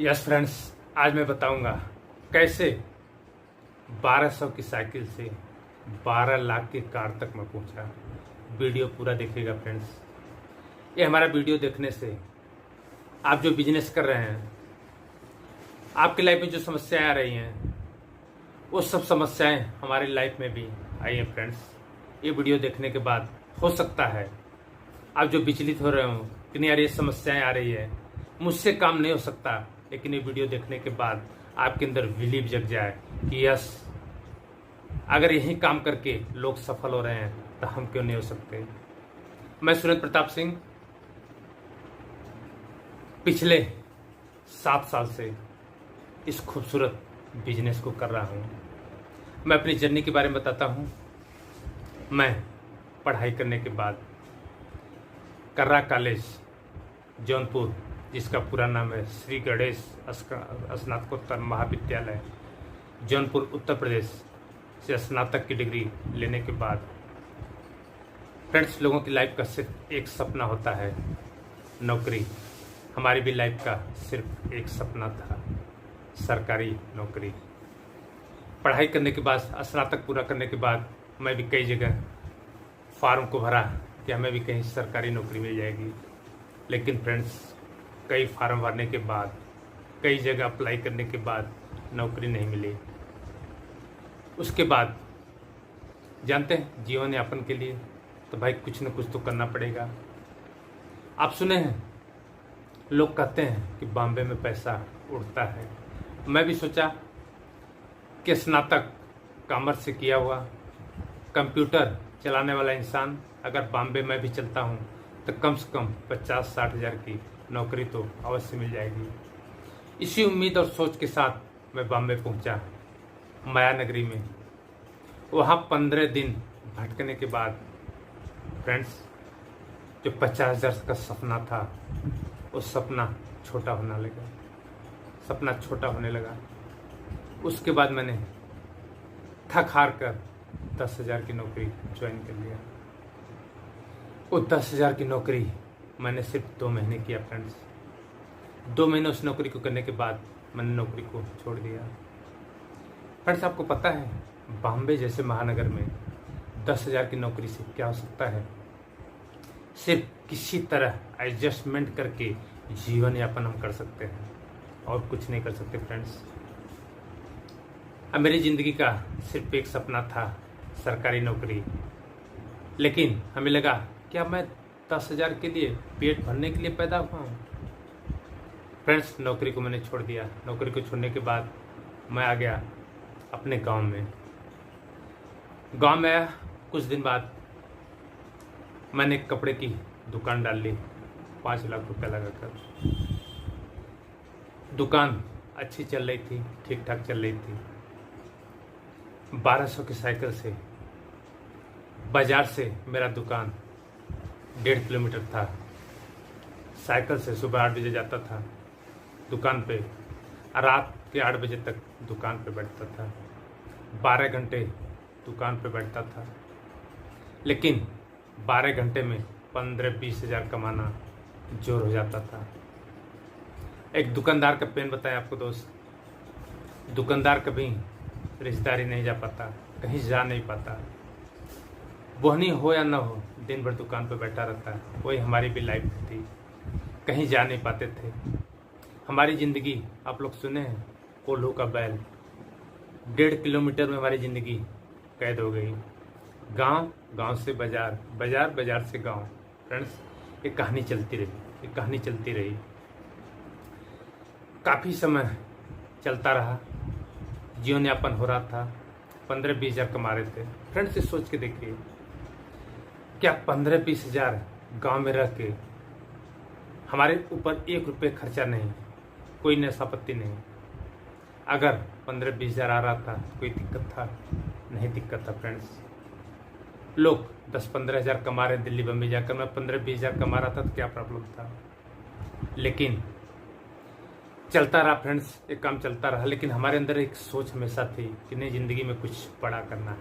Yes friends, आज मैं बताऊंगा कैसे 1200 की साइकिल से 12 लाख की कार तक मैं पहुंचा। वीडियो पूरा देखिएगा फ्रेंड्स। ये हमारा वीडियो देखने से आप जो बिजनेस कर रहे हैं, आपकी लाइफ में जो समस्याएं आ रही हैं, वो सब समस्याएं हमारी लाइफ में भी आई हैं फ्रेंड्स। ये वीडियो देखने के बाद हो सकता है आप जो विचलित हो रहे हो कि नहीं यार ये समस्याएं आ रही है, मुझसे काम नहीं हो सकता, लेकिन ये वीडियो देखने के बाद आपके अंदर बिलीव जग जाए कि यस, अगर यही काम करके लोग सफल हो रहे हैं तो हम क्यों नहीं हो सकते। मैं सुरेंद्र प्रताप सिंह पिछले 7 साल से इस खूबसूरत बिजनेस को कर रहा हूँ। मैं अपनी जर्नी के बारे में बताता हूँ। मैं पढ़ाई करने के बाद कर्रा कॉलेज जौनपुर, जिसका पूरा नाम है श्री गणेश स्नातकोत्तर महाविद्यालय जौनपुर उत्तर प्रदेश से स्नातक की डिग्री लेने के बाद फ्रेंड्स, लोगों की लाइफ का सिर्फ एक सपना होता है, नौकरी। हमारी भी लाइफ का सिर्फ एक सपना था, सरकारी नौकरी। पढ़ाई करने के बाद, स्नातक पूरा करने के बाद मैं भी कई जगह फार्म को भरा कि हमें भी कहीं सरकारी नौकरी मिल जाएगी, लेकिन फ्रेंड्स कई फार्म भरने के बाद, कई जगह अप्लाई करने के बाद नौकरी नहीं मिली। उसके बाद जानते हैं, जीवन यापन के लिए तो भाई कुछ न कुछ तो करना पड़ेगा। आप सुने हैं, लोग कहते हैं कि बॉम्बे में पैसा उड़ता है। मैं भी सोचा कि स्नातक कॉमर्स से किया हुआ, कंप्यूटर चलाने वाला इंसान अगर बॉम्बे में भी चलता हूँ तो कम से कम 50-60 हज़ार की नौकरी तो अवश्य मिल जाएगी। इसी उम्मीद और सोच के साथ मैं बॉम्बे पहुंचा, माया नगरी में। वहाँ 15 दिन भटकने के बाद फ्रेंड्स, जो 50,000 का सपना था, वो सपना छोटा होने लगा। उसके बाद मैंने थक हार कर 10,000 की नौकरी ज्वाइन कर लिया। वो 10,000 की नौकरी मैंने सिर्फ 2 महीने किया फ्रेंड्स। 2 महीने उस नौकरी को करने के बाद मैंने नौकरी को छोड़ दिया। फ्रेंड्स, आपको पता है बॉम्बे जैसे महानगर में 10,000 की नौकरी से क्या हो सकता है? सिर्फ किसी तरह एडजस्टमेंट करके जीवन यापन हम कर सकते हैं और कुछ नहीं कर सकते फ्रेंड्स। अब मेरी ज़िंदगी का सिर्फ एक सपना था, सरकारी नौकरी। लेकिन हमें लगा क्या मैं 10,000 के लिए पेट भरने के लिए पैदा हुआ हूँ? फ्रेंड्स, नौकरी को मैंने छोड़ दिया। नौकरी को छोड़ने के बाद मैं आ गया अपने गांव में। गांव में आया, कुछ दिन बाद मैंने एक कपड़े की दुकान डाल ली, 5 लाख रुपया लगाकर। दुकान अच्छी चल रही थी, ठीक ठाक चल रही थी। 1200 की साइकिल से बाजार से मेरा दुकान 1.5 किलोमीटर था। साइकिल से सुबह 8 बजे जाता था दुकान पे, रात के 8 बजे तक दुकान पे बैठता था। 12 घंटे दुकान पे बैठता था, लेकिन 12 घंटे में 15-20 हज़ार कमाना जोर हो जाता था। एक दुकानदार का पेन बताया आपको दोस्त। दुकानदार कभी रिश्तेदारी नहीं जा पाता, कहीं जा नहीं पाता। बोहनी हो या ना हो, दिन भर दुकान पर बैठा रहता है। वही हमारी भी लाइफ थी, कहीं जा नहीं पाते थे। हमारी ज़िंदगी आप लोग सुने हैं, कोल्हू का बैल। 1.5 किलोमीटर में हमारी ज़िंदगी कैद हो गई। गांव से बाजार, बाजार से गांव। फ्रेंड्स, ये कहानी चलती रही। काफ़ी समय चलता रहा, जीवन यापन हो रहा था। 15-20 हज़ार कमा रहे थे। फ्रेंड्स, ये सोच के देखिए, क्या 15-20 हज़ार गाँव में रह के हमारे ऊपर 1 रुपये खर्चा नहीं, कोई नशापत्ती नहीं। अगर 15-20 हज़ार आ रहा था तो कोई दिक्कत था? नहीं दिक्कत था फ्रेंड्स। लोग 10-15 हज़ार कमा रहे दिल्ली बम्बई जाकर, मैं 15-20 हज़ार कमा रहा था तो क्या प्रॉब्लम था? लेकिन चलता रहा फ्रेंड्स, एक काम चलता रहा। लेकिन हमारे अंदर एक सोच हमेशा थी कि नहीं, ज़िंदगी में कुछ बड़ा करना है।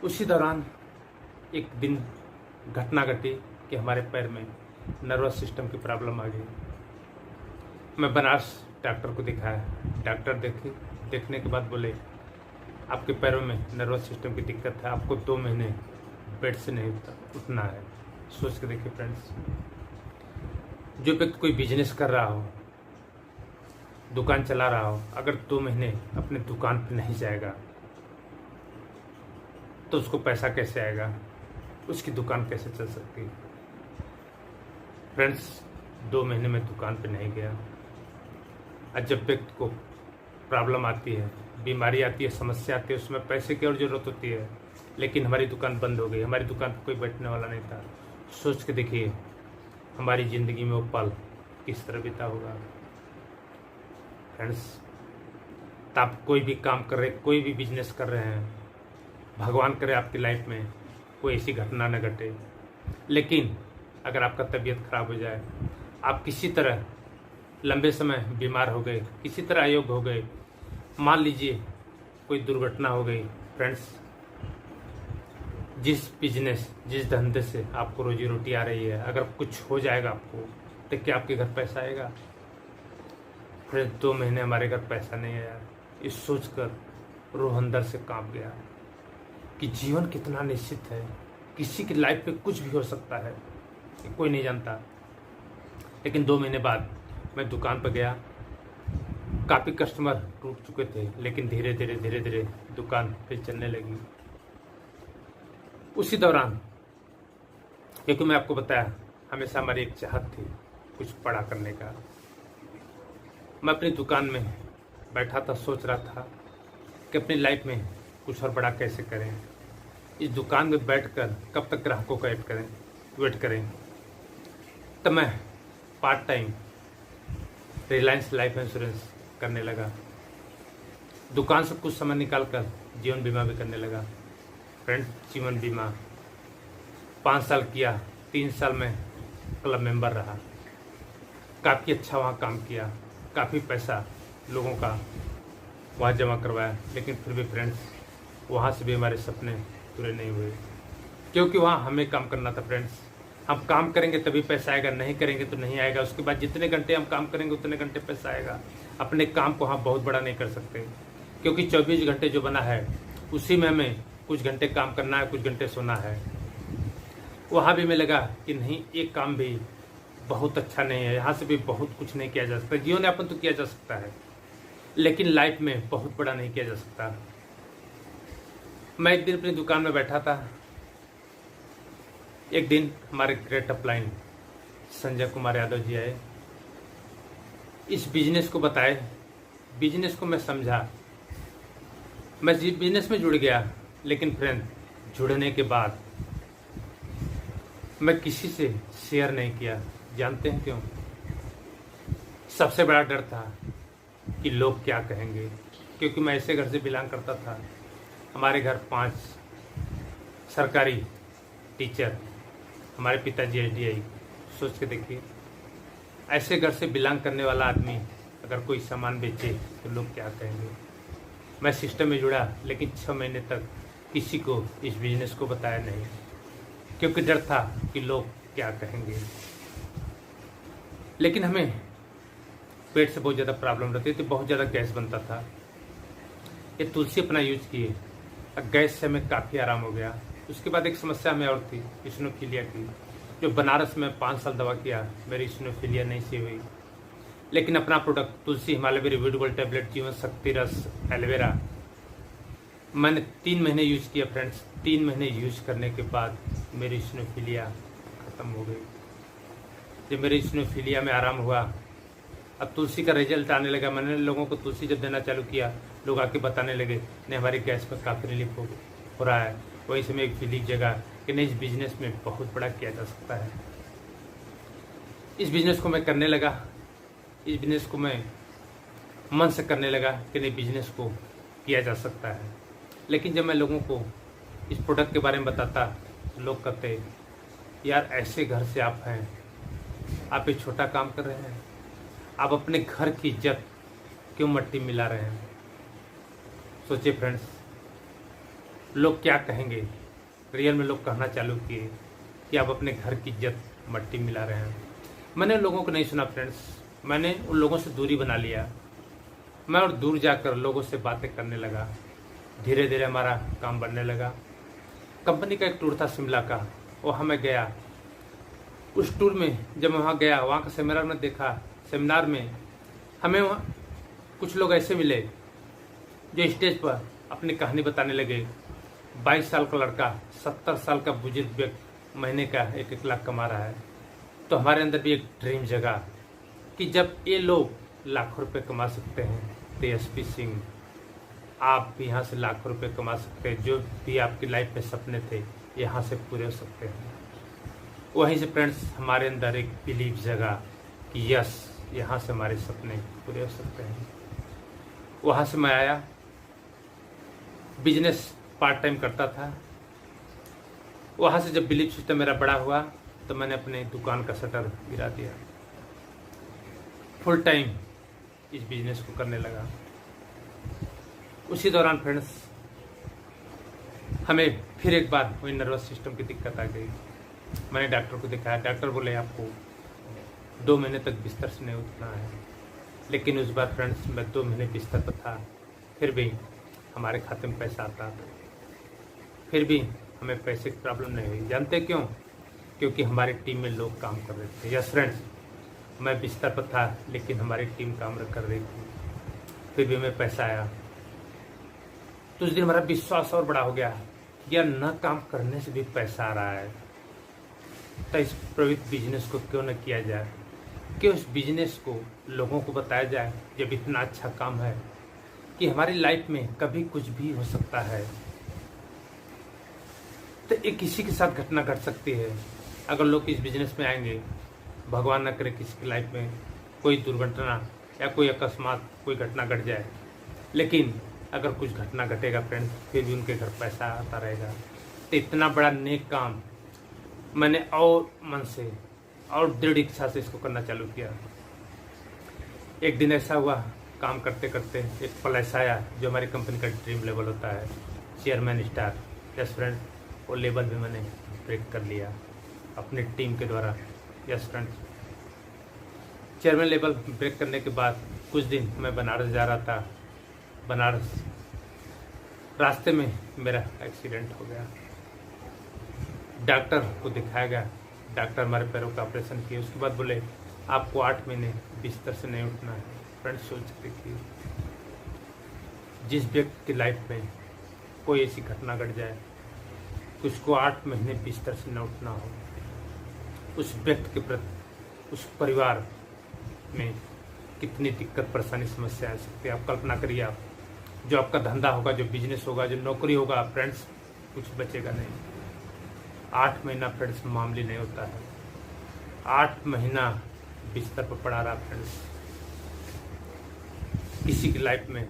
उसी दौरान एक दिन घटना घटी कि हमारे पैर में नर्वस सिस्टम की प्रॉब्लम आ गई। मैं बनारस डॉक्टर को दिखाया। डॉक्टर देखने के बाद बोले आपके पैरों में नर्वस सिस्टम की दिक्कत है, आपको 2 महीने बेड से नहीं उठना है। सोच के देखिए फ्रेंड्स, जो व्यक्ति कोई बिजनेस कर रहा हो, दुकान चला रहा हो, अगर 2 महीने अपने दुकान पर नहीं जाएगा तो उसको पैसा कैसे आएगा, उसकी दुकान कैसे चल सकती है। फ्रेंड्स, 2 महीने में दुकान पे नहीं गया। और जब व्यक्ति को प्रॉब्लम आती है, बीमारी आती है, समस्या आती है, उसमें पैसे की और ज़रूरत होती है। लेकिन हमारी दुकान बंद हो गई, हमारी दुकान पर कोई बैठने वाला नहीं था। सोच के देखिए हमारी ज़िंदगी में वो पल किस तरह बीता होगा। फ्रेंड्स, तो आप कोई भी काम कर रहे, कोई भी बिजनेस कर रहे हैं, भगवान करे आपकी लाइफ में कोई ऐसी घटना न घटे। लेकिन अगर आपका तबीयत खराब हो जाए, आप किसी तरह लंबे समय बीमार हो गए, किसी तरह अयोग्य हो गए, मान लीजिए कोई दुर्घटना हो गई, फ्रेंड्स, जिस बिजनेस, जिस धंधे से आपको रोजी रोटी आ रही है, अगर कुछ हो जाएगा आपको, तो क्या आपके घर पैसा आएगा? फिर 2 महीने हमारे घर पैसा नहीं आया। इस सोचकर रूह अंदर से कांप गया कि जीवन कितना निश्चित है, किसी की लाइफ पे कुछ भी हो सकता है, कोई नहीं जानता। लेकिन 2 महीने बाद मैं दुकान पर गया, काफ़ी कस्टमर टूट चुके थे, लेकिन धीरे धीरे दुकान फिर चलने लगी। उसी दौरान, क्योंकि मैं आपको बताया हमेशा हमारी एक चाहत थी कुछ बड़ा करने का, मैं अपनी दुकान में बैठा था, सोच रहा था कि अपनी लाइफ में कुछ और बड़ा कैसे करें। इस दुकान में बैठकर कब तक ग्राहकों का वेट करें। तब मैं part time Reliance life insurance करने लगा। दुकान से कुछ समय निकालकर जीवन बीमा भी करने लगा। फ्रेंड, जीवन बीमा 5 साल किया, 3 साल में क्लब मेंबर रहा, काफ़ी अच्छा वहाँ काम किया, काफ़ी पैसा लोगों का वहाँ जमा करवाया। लेकिन फिर भी फ्रेंड्स, वहाँ से भी हमारे सपने पूरे नहीं हुए, क्योंकि वहाँ हमें काम करना था। फ्रेंड्स, हम काम करेंगे तभी पैसा आएगा, नहीं करेंगे तो नहीं आएगा। उसके बाद जितने घंटे हम काम करेंगे उतने घंटे पैसा आएगा। अपने काम को हम बहुत बड़ा नहीं कर सकते, क्योंकि 24 घंटे जो बना है उसी में हमें कुछ घंटे काम करना है, कुछ घंटे सोना है। वहाँ भी हमें लगा कि नहीं, एक काम भी बहुत अच्छा नहीं है, यहाँ से भी बहुत कुछ नहीं किया जा सकता। जीवन यापन तो किया जा सकता है, लेकिन लाइफ में बहुत बड़ा नहीं किया जा सकता। मैं एक दिन अपनी दुकान में बैठा था। एक दिन हमारे ग्रेट अपलाइन संजय कुमार यादव जी आए, इस बिजनेस को बताए, बिजनेस को मैं समझा, मैं बिजनेस में जुड़ गया। लेकिन फ्रेंड, जुड़ने के बाद मैं किसी से शेयर नहीं किया। जानते हैं क्यों? सबसे बड़ा डर था कि लोग क्या कहेंगे, क्योंकि मैं ऐसे घर से बिलोंग करता था। हमारे घर 5 सरकारी टीचर, हमारे पिताजी SDI। सोच के देखिए, ऐसे घर से बिलोंग करने वाला आदमी अगर कोई सामान बेचे तो लोग क्या कहेंगे। मैं सिस्टम में जुड़ा, लेकिन 6 महीने तक किसी को इस बिजनेस को बताया नहीं, क्योंकि डर था कि लोग क्या कहेंगे। लेकिन हमें पेट से बहुत ज़्यादा प्रॉब्लम रहती थी, बहुत ज़्यादा गैस बनता था। ये तुलसी अपना यूज किए, गैस से हमें काफ़ी आराम हो गया। उसके बाद एक समस्या हमें और थी, इस्नोफिलिया की, जो बनारस में 5 साल दवा किया, मेरी इस्नोफिलिया नहीं सी हुई। लेकिन अपना प्रोडक्ट तुलसी हिमालय रिव्यूडेबल टैबलेट, जीवन शक्ति रस, एलोवेरा, मैंने 3 महीने यूज किया। फ्रेंड्स, 3 महीने यूज करने के बाद मेरी इस्नोफिलिया ख़त्म हो गई। जब मेरी इस्नोफिलिया में आराम हुआ, अब तुलसी का रिजल्ट आने लगा। मैंने लोगों को तुलसी जब देना चालू किया, लोग आके बताने लगे नहीं, हमारी गैस में काफ़ी रिलीफ हो रहा है। वहीं से मैं एक फीलिंग जगा कि नहीं, इस बिज़नेस में बहुत बड़ा किया जा सकता है। इस बिज़नेस को मैं करने लगा, इस बिज़नेस को मैं मन से करने लगा कि नहीं, बिज़नेस को किया जा सकता है। लेकिन जब मैं लोगों को इस प्रोडक्ट के बारे में बताता, तो लोग कहते यार, ऐसे घर से आप हैं, आप एक छोटा काम कर रहे हैं, आप अपने घर की इज्जत क्यों मट्टी मिला रहे हैं। सोचिए फ्रेंड्स, लोग क्या कहेंगे। रियल में लोग कहना चालू किए कि आप अपने घर की इज्जत मट्टी मिला रहे हैं। मैंने लोगों को नहीं सुना फ्रेंड्स, मैंने उन लोगों से दूरी बना लिया। मैं और दूर जाकर लोगों से बातें करने लगा। धीरे धीरे हमारा काम बढ़ने लगा। कंपनी का एक टूर था शिमला का, वहाँ मैं गया। उस टूर में जब मैं वहाँ गया, वहाँ का सेमिनार में देखा। सेमिनार में हमें वहाँ कुछ लोग ऐसे मिले जो स्टेज पर अपनी कहानी बताने लगे। 22 साल का लड़का 70 साल का बुजुर्ग व्यक्ति महीने का 1-1 लाख कमा रहा है। तो हमारे अंदर भी एक ड्रीम जगा कि जब ये लोग लाखों रुपए कमा सकते हैं तो एसपी सिंह, आप भी यहाँ से लाखों रुपए कमा सकते हैं। जो भी आपकी लाइफ में सपने थे यहाँ से पूरे हो सकते हैं। वहीं से फ्रेंड्स हमारे अंदर एक बिलीव जगा कि यस, यहाँ से हमारे सपने पूरे हो सकते हैं। वहाँ से मैं आया, बिजनेस पार्ट टाइम करता था। वहाँ से जब बिलीव सिस्टम मेरा बड़ा हुआ तो मैंने अपने दुकान का शटर गिरा दिया। फुल टाइम इस बिजनेस को करने लगा। उसी दौरान फ्रेंड्स हमें फिर एक बार वही नर्वस सिस्टम की दिक्कत आ गई। मैंने डॉक्टर को दिखाया। डॉक्टर बोले आपको 2 महीने तक बिस्तर से नहीं उठना है। लेकिन उस बार फ्रेंड्स मैं 2 महीने बिस्तर पर था, फिर भी हमारे खाते में पैसा आता था। फिर भी हमें पैसे की प्रॉब्लम नहीं हुई। जानते क्यों? क्योंकि हमारी टीम में लोग काम कर रहे थे। यस फ्रेंड्स, मैं बिस्तर पर था लेकिन हमारी टीम काम कर रही थी, फिर भी हमें पैसा आया। तो उस दिन हमारा विश्वास और बड़ा हो गया, या न काम करने से भी पैसा आ रहा है तो इस प्रवृत्त बिजनेस को क्यों न किया जाए, कि उस बिजनेस को लोगों को बताया जाए जब इतना अच्छा काम है कि हमारी लाइफ में कभी कुछ भी हो सकता है। तो एक किसी के साथ घटना घट सकती है। अगर लोग इस बिजनेस में आएंगे, भगवान न करे किसी की लाइफ में कोई दुर्घटना या कोई अकस्मात कोई घटना घट जाए, लेकिन अगर कुछ घटना घटेगा फ्रेंड्स फिर भी उनके घर पैसा आता रहेगा। तो इतना बड़ा नेक काम मैंने और मन से और दृढ़ इच्छा से इसको करना चालू किया। एक दिन ऐसा हुआ, काम करते करते एक पल ऐसा आया जो हमारी कंपनी का ड्रीम लेवल होता है, चेयरमैन स्टार। यस फ्रेंड, वो लेवल भी मैंने ब्रेक कर लिया अपनी टीम के द्वारा। Yes friends, chairman level break करने के बाद कुछ दिन मैं बनारस जा रहा था। बनारस रास्ते में मेरा एक्सीडेंट हो गया। डॉक्टर को दिखाया गया। डॉक्टर हमारे पैरों का ऑपरेशन किए। उसके बाद बोले आपको 8 महीने बिस्तर से नहीं उठना है। फ्रेंड्स सोच देखिए, जिस व्यक्ति की लाइफ में कोई ऐसी घटना घट जाए कि उसको 8 महीने बिस्तर से न उठना हो, उस व्यक्ति के प्रति उस परिवार में कितनी दिक्कत परेशानी समस्या आ सकती है। आप कल्पना करिए, आप जो आपका धंधा होगा, जो बिजनेस होगा, जो नौकरी होगा, फ्रेंड्स कुछ बचेगा नहीं। 8 महीना फ्रेंड्स मामूली नहीं होता है। 8 महीना बिस्तर पर पड़ा रहा फ्रेंड्स। किसी की लाइफ में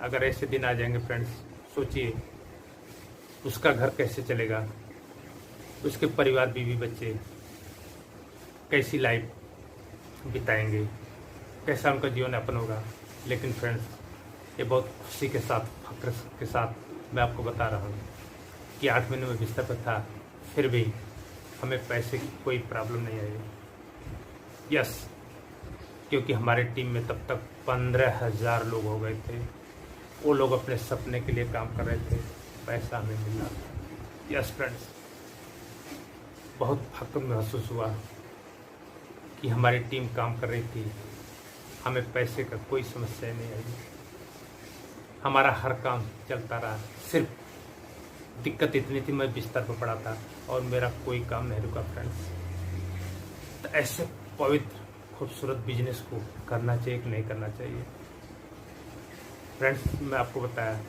अगर ऐसे दिन आ जाएंगे फ्रेंड्स, सोचिए उसका घर कैसे चलेगा, उसके परिवार बीवी बच्चे कैसी लाइफ बिताएंगे, कैसा उनका जीवन यापन होगा। लेकिन फ्रेंड्स ये बहुत खुशी के साथ, फक्र के साथ मैं आपको बता रहा हूँ कि 8 महीने में बिस्तर पर था, फिर भी हमें पैसे की कोई प्रॉब्लम नहीं आई। यस, क्योंकि हमारे टीम में तब तक 15,000 लोग हो गए थे। वो लोग अपने सपने के लिए काम कर रहे थे, पैसा हमें मिला। यस फ्रेंड्स, बहुत फक्र महसूस हुआ कि हमारी टीम काम कर रही थी, हमें पैसे का कोई समस्या नहीं आई। हमारा हर काम चलता रहा। सिर्फ दिक्कत इतनी थी, मैं बिस्तर पर पड़ा था और मेरा कोई काम नहीं रुका फ्रेंड्स। तो ऐसे पवित्र खूबसूरत बिजनेस को करना चाहिए कि नहीं करना चाहिए फ्रेंड्स। मैं आपको बताया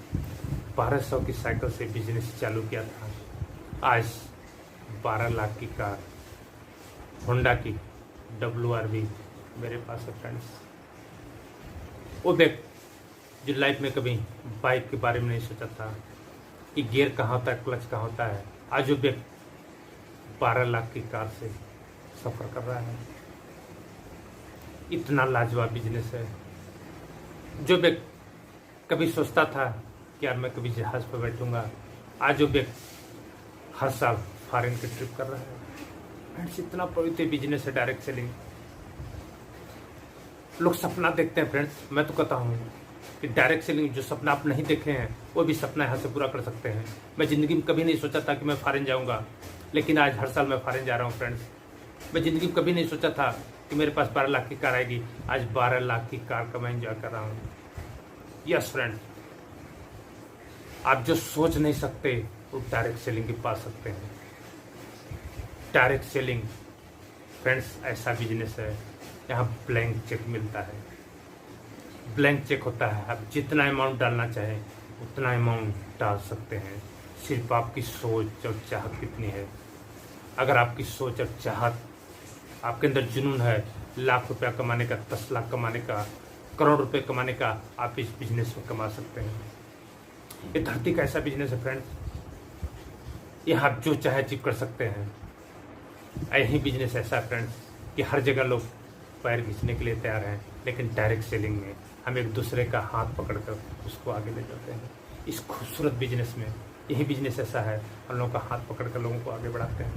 1200 की साइकिल से बिजनेस चालू किया था। आज 12 लाख की कार होंडा की WRV मेरे पास है फ्रेंड्स। वो व्यक्ति जो लाइफ में कभी बाइक के बारे में नहीं सोचा था कि गियर कहाँ होता है, क्लच कहाँ होता है, आज वो व्यक्ति 12 लाख की कार से सफ़र कर रहा है। इतना लाजवाब बिजनेस है। जो व्यक्ति कभी सोचता था कि यार मैं कभी जहाज़ पर बैठूंगा, आज वो व्यक्ति हर साल फॉरेन की ट्रिप कर रहा है। फ्रेंड्स इतना पवित्र बिजनेस है डायरेक्ट सेलिंग। लोग सपना देखते हैं फ्रेंड्स। मैं तो कहता हूँ कि डायरेक्ट सेलिंग जो सपना आप नहीं देखे हैं वो भी सपना यहाँ से पूरा कर सकते हैं। मैं ज़िंदगी में कभी नहीं सोचा था कि मैं फॉरेन जाऊँगा, लेकिन आज हर साल मैं फॉरेन जा रहा हूँ फ्रेंड्स। मैं ज़िंदगी में कभी नहीं सोचा था कि मेरे पास 12 लाख की कार आएगी, आज 12 लाख की कार का मैं एंजॉय कर रहा हूँ। यस फ्रेंड्स, आप जो सोच नहीं सकते वो डायरेक्ट सेलिंग के पा सकते हैं। डायरेक्ट सेलिंग फ्रेंड्स ऐसा बिजनेस है, यहाँ ब्लैंक चेक मिलता है। ब्लैंक चेक होता है, आप जितना अमाउंट डालना चाहें उतना अमाउंट डाल सकते हैं। सिर्फ आपकी सोच और चाहत कितनी है। अगर आपकी सोच और चाहत, आपके अंदर जुनून है लाख रुपया कमाने का, 10 लाख कमाने का, करोड़ रुपए कमाने का, आप इस बिजनेस में कमा सकते हैं। ये धरती का ऐसा बिजनेस है फ्रेंड्स, यहाँ आप जो चाहे अचीव कर सकते हैं। यही बिजनेस ऐसा है फ्रेंड्स कि हर जगह लोग पैर खींचने के लिए तैयार हैं, लेकिन डायरेक्ट सेलिंग में हम एक दूसरे का हाथ पकड़कर उसको आगे ले जाते हैं। इस खूबसूरत बिजनेस में यही बिजनेस ऐसा है, हम लोगों का हाथ पकड़कर लोगों को आगे बढ़ाते हैं।